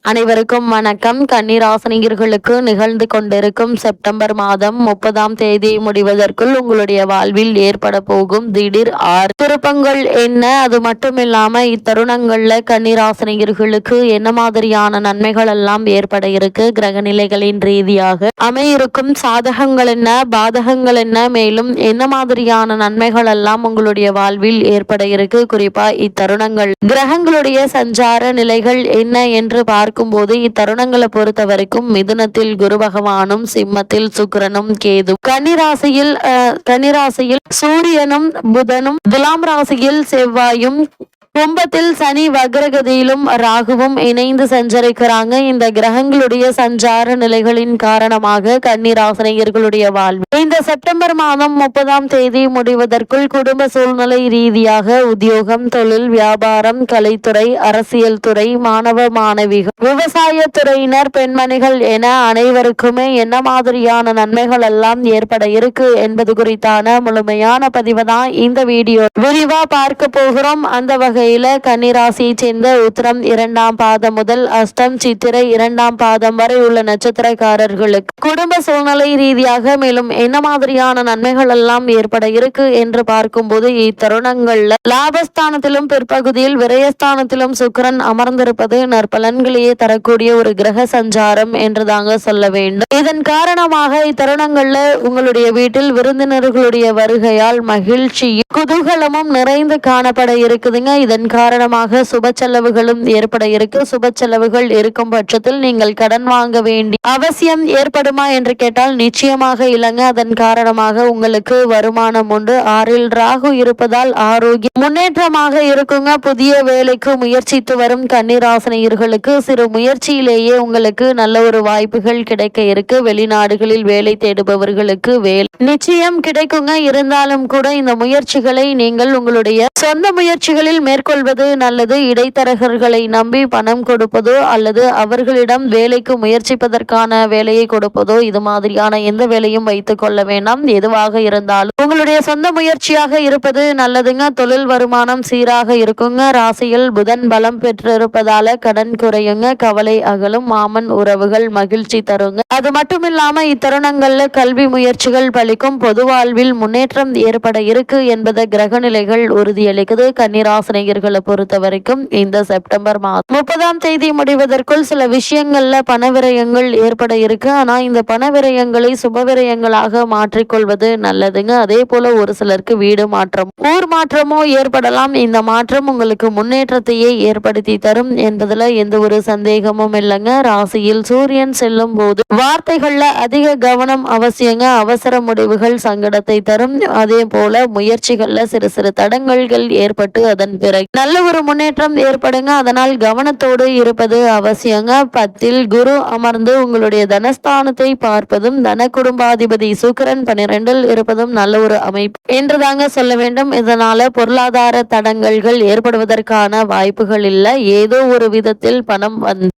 அனைவருக்கும் வணக்கம். கன்னிராசினியர்களுக்கு நிகழ்ந்து கொண்டிருக்கும் செப்டம்பர் மாதம் 30ஆம் தேதி முடிவதற்குள் உங்களுடைய வாழ்வில் ஏற்பட போகும் திடீர் திருப்பங்கள் என்ன, அது மட்டும் இல்லாம இத்தருணங்கள்ல கன்னிராசினியர்களுக்கு என்ன மாதிரியான நன்மைகள் எல்லாம் ஏற்பட இருக்கு, கிரக நிலைகளின் ரீதியாக அமையிருக்கும் சாதகங்கள் என்ன, பாதகங்கள் என்ன, மேலும் என்ன மாதிரியான நன்மைகள் எல்லாம் உங்களுடைய வாழ்வில் ஏற்பட இருக்கு, குறிப்பா இத்தருணங்கள் கிரகங்களுடைய சஞ்சார நிலைகள் என்ன என்று பார்க்கும்போது இத்தருணங்களை பொறுத்த வரைக்கும் மிதுனத்தில் குரு பகவானும், சிம்மத்தில் சுக்கிரனும், கேது, கன்னிராசியில் சூரியனும் புதனும், துலாம் ராசியில் செவ்வாயும், கும்பத்தில் சனி வக்ரகதியிலும் ராகுவும் இணைந்து சஞ்சரிக்கிறாங்க. இந்த கிரகங்களுடைய சஞ்சார நிலைகளின் காரணமாக கன்னிராசினியர்களுடைய வாழ்வு இந்த செப்டம்பர் மாதம் 30ஆம் தேதி முடிவதற்குள் குடும்ப சூழ்நிலை ரீதியாக உத்தியோகம், தொழில், வியாபாரம், கலைத்துறை, அரசியல் துறை, மாணவ மாணவிகள், விவசாய துறையினர், பெண்மணிகள் என அனைவருக்குமே என்ன மாதிரியான நன்மைகள் எல்லாம் ஏற்பட இருக்கு என்பது குறித்தான முழுமையான பதிவு தான் இந்த வீடியோ விரிவா பார்க்க போகிறோம். அந்த வகை கன்னிராசியை சேர்ந்த உத்திரம் 2ஆம் பாதம் முதல் அஸ்தம் சித்திரை 2ஆம் பாதம் வரை உள்ள நட்சத்திரக்காரர்களுக்கு குடும்ப சூழ்நிலை ரீதியாக மேலும் என்ன மாதிரியான நன்மைகள் எல்லாம் ஏற்பட இருக்கு என்று பார்க்கும்போது இத்தருணங்கள்ல லாபஸ்தானத்திலும் பிற்பகுதியில் விரயஸ்தானத்திலும் சுக்கிரன் அமர்ந்திருப்பது நற்பலன்களையே தரக்கூடிய ஒரு கிரக சஞ்சாரம் என்று தாங்க சொல்ல வேண்டும். இதன் காரணமாக இத்தருணங்கள்ல உங்களுடைய வீட்டில் விருந்தினர்களுடைய வருகையால் மகிழ்ச்சியும் குதூகலமும் நிறைந்து காணப்பட இருக்குதுங்க. இதன் காரணமாக சுப செலவுகளும் ஏற்பட இருக்கு. சுப செலவுகள் இருக்கும் பட்சத்தில் நீங்கள் கடன் வாங்க வேண்டி அவசியம் ஏற்படுமா என்று கேட்டால் நிச்சயமாக இல்லைங்க. அதன் காரணமாக உங்களுக்கு வருமானம் உண்டு. 6இல் ராகு இருப்பதால் ஆரோக்கியம் முன்னேற்றமாக இருக்குங்க. புதிய வேலைக்கு முயற்சித்து வரும் கன்னிராசினியர்களுக்கு சிறு முயற்சியிலேயே உங்களுக்கு நல்ல ஒரு வாய்ப்புகள் கிடைக்க இருக்கு. வெளிநாடுகளில் வேலை தேடுபவர்களுக்கு வேலை நிச்சயம் கிடைக்குங்க. இருந்தாலும் கூட இந்த முயற்சிகளை நீங்கள் உங்களுடைய சொந்த முயற்சிகளில் மேற்கொள்வது நல்லது. இடைத்தரகர்களை நம்பி பணம் கொடுப்பதோ அல்லது அவர்களிடம் வேலைக்கு முயற்சிப்பதற்கான வேலையை கொடுப்பதோ இது மாதிரியான எந்த வேலையும் வைத்துக் கொள்ள வேண்டாம். எதுவாக இருந்தாலும் உங்களுடைய சொந்த முயற்சியாக இருப்பது நல்லதுங்க. தொழில் வருமானம் சீராக இருக்குங்க. ராசியில் புதன் பலம் பெற்றிருப்பதால கடன் குறையுங்க. கவலை அகலும். மாமன் உறவுகள் மகிழ்ச்சி தருங்க. அது மட்டும் இல்லாம இத்தருணங்கள்ல கல்வி முயற்சிகள் பலிக்கும். பொது வாழ்வில் முன்னேற்றம் ஏற்பட இருக்கு என்பதை கிரக நிலைகள் உறுதியளிக்குது. கன்னிராசினியர்களை பொறுத்த வரைக்கும் இந்த செப்டம்பர் மாதம் 30ஆம் தேதி முடிவதற்குள் சில விஷயங்கள்ல பண விரயங்கள் ஏற்பட இருக்கு. ஆனா இந்த பண விரயங்களை சுப விரயங்களாக மாற்றிக்கொள்வது நல்லதுங்க. அதே போல ஒரு சிலருக்கு வீடு மாற்றம், ஊர் மாற்றமோ ஏற்படலாம். இந்த மாற்றம் உங்களுக்கு முன்னேற்றத்தையே ஏற்படுத்தி தரும் என்பதுல எந்த ஒரு சந்தேகமும் இல்லைங்க. ராசியில் சூரியன் செல்லும் போது வார்த்தைகள்ல அதிக கவனம் அவசியங்க. அவசர முடிவுகள் சங்கடத்தை தரும். அதே போல முயற்சிகள்ல சிறு சிறு தடங்கல்கள் ஏற்பட்டு அதன் பிறகு நல்ல ஒரு முன்னேற்றம் ஏற்படுங்க. அதனால் கவனத்தோடு இருப்பது அவசியங்க. 10இல் குரு அமர்ந்து உங்களுடைய தனஸ்தானத்தை பார்ப்பதும் தன குடும்பாதிபதி சுக்கிரன் 12இல் இருப்பதும் நல்ல ஒரு அமைப்பு என்று தாங்க சொல்ல வேண்டும். இதனால பொருளாதார தடங்கல்கள் ஏற்படுவதற்கான வாய்ப்புகள் இல்லை. ஏதோ ஒரு விதத்தில் பணம் வந்து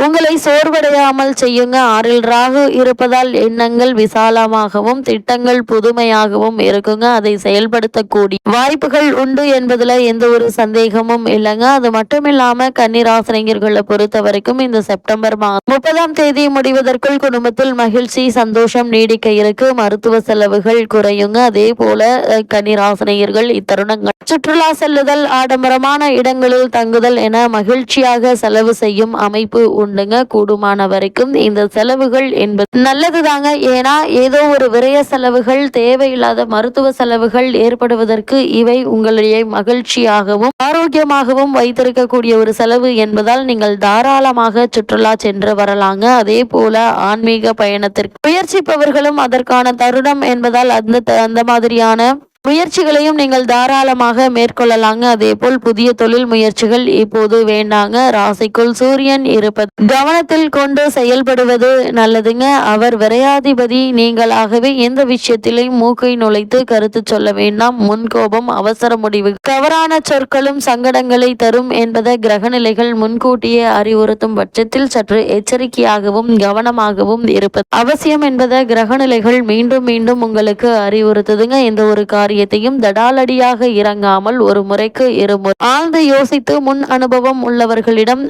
உங்களை சோர்வடையாமல் செய்யுங்க. 6இல் ராகு இருப்பதால் எண்ணங்கள் விசாலமாகவும் திட்டங்கள் புதுமையாகவும் இருக்குங்க. அதை செயல்படுத்தக்கூடிய வாய்ப்புகள் உண்டு என்பதுல எந்த ஒரு சந்தேகமும் இல்லைங்க. அது மட்டும் இல்லாம கன்னிராசினியர்களை பொறுத்த வரைக்கும் இந்த செப்டம்பர் மாதம் 30ஆம் தேதி முடிவதற்குள் குடும்பத்தில் மகிழ்ச்சி சந்தோஷம் நீடிக்க இருக்கு. மருத்துவ செலவுகள் குறையுங்க. அதே போல கன்னிராசினியர்கள் இத்தருணங்கள் சுற்றுலா செல்லுதல், ஆடம்பரமான இடங்களில் தங்குதல் என மகிழ்ச்சியாக செலவு செய்யும் அமைப்பு உண்டுங்க. கூடுமான வரைக்கும் இந்த செலவுகள் என்பது நல்லது தாங்க. ஏன்னா ஏதோ ஒரு விரய செலவுகள், தேவையில்லாத மருத்துவ செலவுகள் ஏற்படுவதற்கு இவை உங்களுடைய மகிழ்ச்சியாகவும் ஆரோக்கியமாகவும் வைத்திருக்கக்கூடிய ஒரு செலவு என்பதால் நீங்கள் தாராளமாக சுற்றுலா சென்று வரலாங்க. அதே போல ஆன்மீக பயணத்திற்கு முயற்சிப்பவர்களும் அதற்கான தருணம் என்பதால் அந்த மாதிரியான முயற்சிகளையும் நீங்கள் தாராளமாக மேற்கொள்ளலாங்க. அதே போல் புதிய தொழில் முயற்சிகள் இப்போது வேண்டாங்க. ராசிக்குள் சூரியன் இருப்பது கவனத்தில் கொண்டு செயல்படுவது நல்லதுங்க. அவர் விரையாதிபதி. நீங்களாகவே எந்த விஷயத்திலையும் மூக்கை நுழைத்து கருத்து சொல்ல வேண்டாம். முன்கோபம், அவசர முடிவு, தவறான சொற்களும் சங்கடங்களை தரும் என்பதை கிரகநிலைகள் முன்கூட்டியே அறிவுறுத்தும் பட்சத்தில் சற்று எச்சரிக்கையாகவும் கவனமாகவும் இருப்பது அவசியம் என்பதை கிரகநிலைகள் மீண்டும் மீண்டும் உங்களுக்கு அறிவுறுத்துதுங்க. எந்த ஒரு காரியத்தையும் தடாலடியாக இறங்காமல் ஒரு முறைக்கு இருமுறை ஆழ்ந்து யோசித்து முன் அனுபவம் உள்ளவர்களிடம்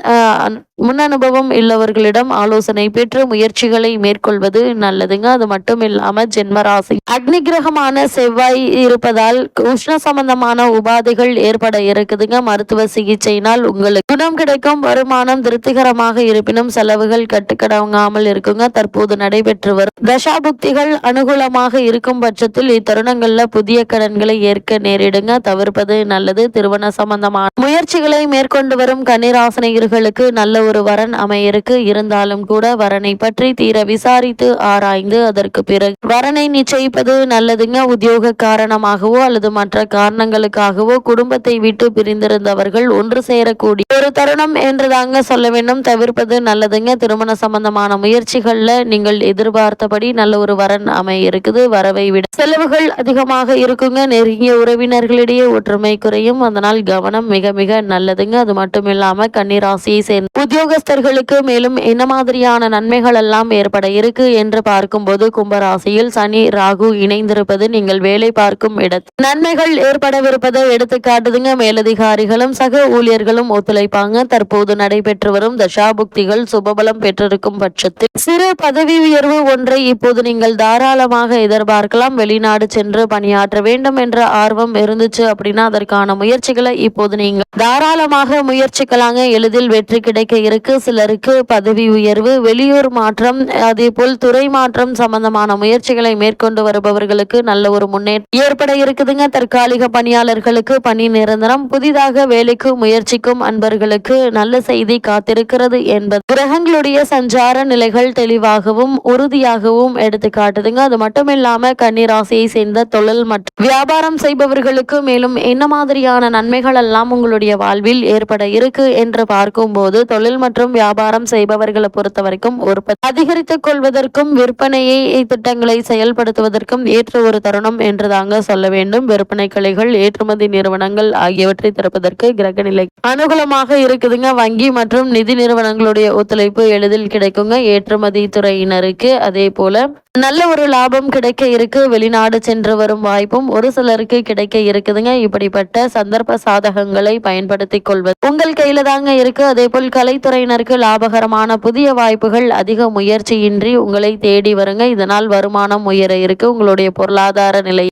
முன் அனுபவம் உள்ளவர்களிடம் ஆலோசனை பெற்று முயற்சிகளை மேற்கொள்வது நல்லதுங்க. அது மட்டும் இல்லாம ஜென்மராசி அக்னி கிரகமான செவ்வாய் இருப்பதால் உஷ்ண சம்பந்தமான உபாதைகள் ஏற்பட இருக்குதுங்க. மருத்துவ சிகிச்சையினால் உங்களுக்கு குணம் கிடைக்கும். வருமானம் திருப்திகரமாக இருப்பினும் செலவுகள் கட்டுக்கடங்காமல் இருக்குங்க. தற்போது நடைபெற்று வரும் தசாபுக்திகள் அனுகூலமாக இருக்கும் பட்சத்தில் இத்தருணங்கள்ல புதிய கடன்களை ஏற்க நேரிடுங்க. தவிர்ப்பது நல்லது. திருமண சம்பந்தமான முயற்சிகளை மேற்கொண்டு வரும் கன்னிராசினியர்களுக்கு நல்ல ஒரு வரன் அமையிருக்கு. இருந்தாலும் கூட வரனை பற்றி தீர விசாரித்து ஆராய்ந்து அதற்கு பிறகு வரனை நிச்சயிப்பது நல்லதுங்க. உத்தியோக காரணமாகவோ அல்லது மற்ற காரணங்களுக்காகவோ குடும்பத்தை விட்டு பிரிந்திருந்தவர்கள் ஒன்று சேரக்கூடிய ஒரு தருணம் என்றுதாங்க சொல்ல வேண்டும். தவிர்ப்பது நல்லதுங்க. திருமண சம்பந்தமான முயற்சிகள்ல நீங்கள் எதிர்பார்த்தபடி நல்ல ஒரு வரன் இருக்குது. வரவை விட செலவுகள் அதிகமாக இருக்குங்க. நெருங்கிய உறவினர்களிடையே ஒற்றுமை குறையும். அதனால் கவனம் மிக மிக நல்லதுங்க. அது மட்டும் இல்லாம கன்னிராசியை சேர்ந்த உத்தியோகஸ்தர்களுக்கு மேலும் என்ன மாதிரியான நன்மைகள் எல்லாம் ஏற்பட இருக்கு என்று பார்க்கும்போது கும்பராசியில் சனி ராகு இணைந்திருப்பது நீங்கள் வேலை பார்க்கும் இடத்தில் நன்மைகள் ஏற்படவிருப்பதை எடுத்து காட்டுதுங்க. மேலதிகாரிகளும் சக ஊழியர்களும் ஒத்துழைப்பாங்க. தற்போது நடைபெற்று வரும் தசாபுக்திகள் சுபபலம் பெற்றிருக்கும் பட்சத்தில் சிறு பதவி உயர்வு ஒன்றை இப்போது நீங்கள் தாராளமாக எதிர்பார்க்கலாம். வெளிநாடு சென்று பணியாற்ற வேண்டும் என்ற ஆர்வம் இருந்துச்சு அப்படின்னா அதற்கான முயற்சிகளை இப்போது நீங்கள் தாராளமாக முயற்சிக்கலாங்க. எளிதில் வெற்றி கிடைக்க இருக்கு. சிலருக்கு பதவி உயர்வு, வெளியூர் மாற்றம், அதே போல் துறை மாற்றம் சம்பந்தமான முயற்சிகளை மேற்கொண்டு வருபவர்களுக்கு நல்ல ஒரு முன்னேற்றம் ஏற்பட இருக்குதுங்க. தற்காலிக பணியாளர்களுக்கு பணி நிரந்தரம். புதிதாக வேலைக்கு முயற்சிக்கும் அன்பர்களுக்கு நல்ல செய்தி காத்திருக்கிறது என்பது கிரகங்களுடைய சஞ்சார நிலைகள் தெளிவாகவும் உறுதியாகவும் எடுத்து காட்டுதுங்க. அது மட்டும் இல்லாம கன்னிராசியை சேர்ந்த தொழில் மற்றும் வியாபாரம் செய்பவர்களுக்கு மேலும் என்ன மாதிரியான நன்மைகள் எல்லாம் உங்களுடைய வாழ்வில் ஏற்பட இருக்கு என்று பார்க்கும்போது தொழில் மற்றும் வியாபாரம் செய்பவர்களை பொறுத்த வரைக்கும் உற்பத்தி அதிகரித்துக் கொள்வதற்கும் விற்பனையை திட்டங்களை செயல்படுத்துவதற்கும் ஏற்ற ஒரு தருணம் என்று தாங்க சொல்ல வேண்டும். விற்பனை கிளைகள், ஏற்றுமதி நிறுவனங்கள் ஆகியவற்றை திறப்பதற்கு கிரக நிலை அனுகூலமாக இருக்குதுங்க. வங்கி மற்றும் நிதி நிறுவனங்களுடைய ஒத்துழைப்பு எளிதில் கிடைக்குங்க. ஏற்றுமதி துறையினருக்கு அதே போல நல்ல ஒரு லாபம் கிடைக்க இருக்கு. வெளிநாடு சென்று வரும் வாய்ப்பும் ஒரு சிலருக்கு கிடைக்க இருக்குதுங்க. இப்படிப்பட்ட சந்தர்ப்ப சாதகங்களை பயன்படுத்திக் கொள்வது உங்கள் கையில தாங்க இருக்கு. அதே போல் கலைத்துறையினருக்கு லாபகரமான புதிய வாய்ப்புகள் அதிக முயற்சியின்றி உங்களை தேடி வருங்க. இதனால் வருமானம் உயர இருக்கு. உங்களுடைய பொருளாதார நிலை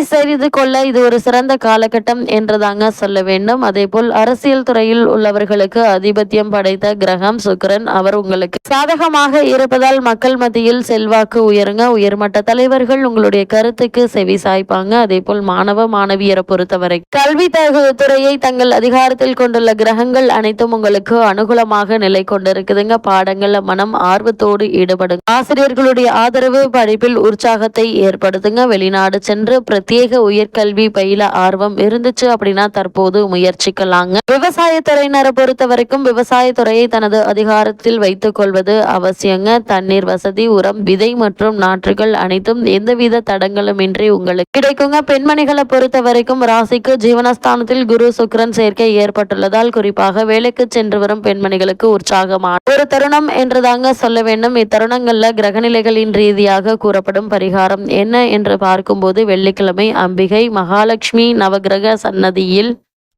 சரிது கொள்ள இது ஒரு சிறந்த காலகட்டம் என்று தாங்க சொல்ல வேண்டும். அதே போல் அரசியல் துறையில் உள்ளவர்களுக்கு அதிபத்தியம் படைத்த கிரகம் சுக்கிரன் அவர் உங்களுக்கு சாதகமாக இருப்பதால் மக்கள் மத்தியில் செல்வாக்கு உயருங்க. உயர்மட்ட தலைவர்கள் உங்களுடைய கருத்துக்கு செவி சாய்ப்பாங்க. அதே போல் மாணவ மாணவியரை பொறுத்தவரை கல்வி துறையை தங்கள் அதிகாரத்தில் கொண்டுள்ள கிரகங்கள் அனைத்தும் உங்களுக்கு அனுகூலமாக நிலை கொண்டிருக்குதுங்க. பாடங்கள்ல மனம் ஆர்வத்தோடு ஈடுபடுங்க. ஆசிரியர்களுடைய ஆதரவு படிப்பில் உற்சாகத்தை ஏற்படுத்துங்க. வெளிநாடு சென்று பிரத்யேக உயர்கல்வி பயில ஆர்வம் இருந்துச்சு அப்படின்னா தற்போது முயற்சிக்கலாங்க. விவசாயத்துறையினரை பொறுத்த வரைக்கும் விவசாயத்துறையை தனது அதிகாரத்தில் வைத்துக் கொள்வது அவசியங்க. தண்ணீர் வசதி, உரம், விதை மற்றும் நாற்றுகள் அனைத்தும் எந்தவித தடங்களும் இன்றி உங்களுக்கு கிடைக்குங்க. பெண்மணிகளை பொறுத்த வரைக்கும் ராசிக்கு ஜீவனஸ்தானத்தில் குரு சுக்கிரன் சேர்க்கை ஏற்பட்டுள்ளதால் குறிப்பாக வேலைக்கு சென்று வரும் பெண்மணிகளுக்கு உற்சாகமான ஒரு தருணம் என்றுதாங்க சொல்ல வேண்டும். இத்தருணங்கள்ல கிரகநிலைகளின் ரீதியாக கூறப்படும் பரிகாரம் என்ன என்று பார்க்கும்போது வெள்ளிக்கிழமை அம்பிகை மகாலட்சுமி நவகிரக சன்னதியில்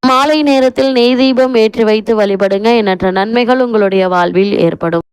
மாலை நேரத்தில் நெய் தீபம் ஏற்றி வைத்து வழிபடுங்க. எண்ணற்ற நன்மைகள் உங்களுடைய வாழ்வில் ஏற்படும்.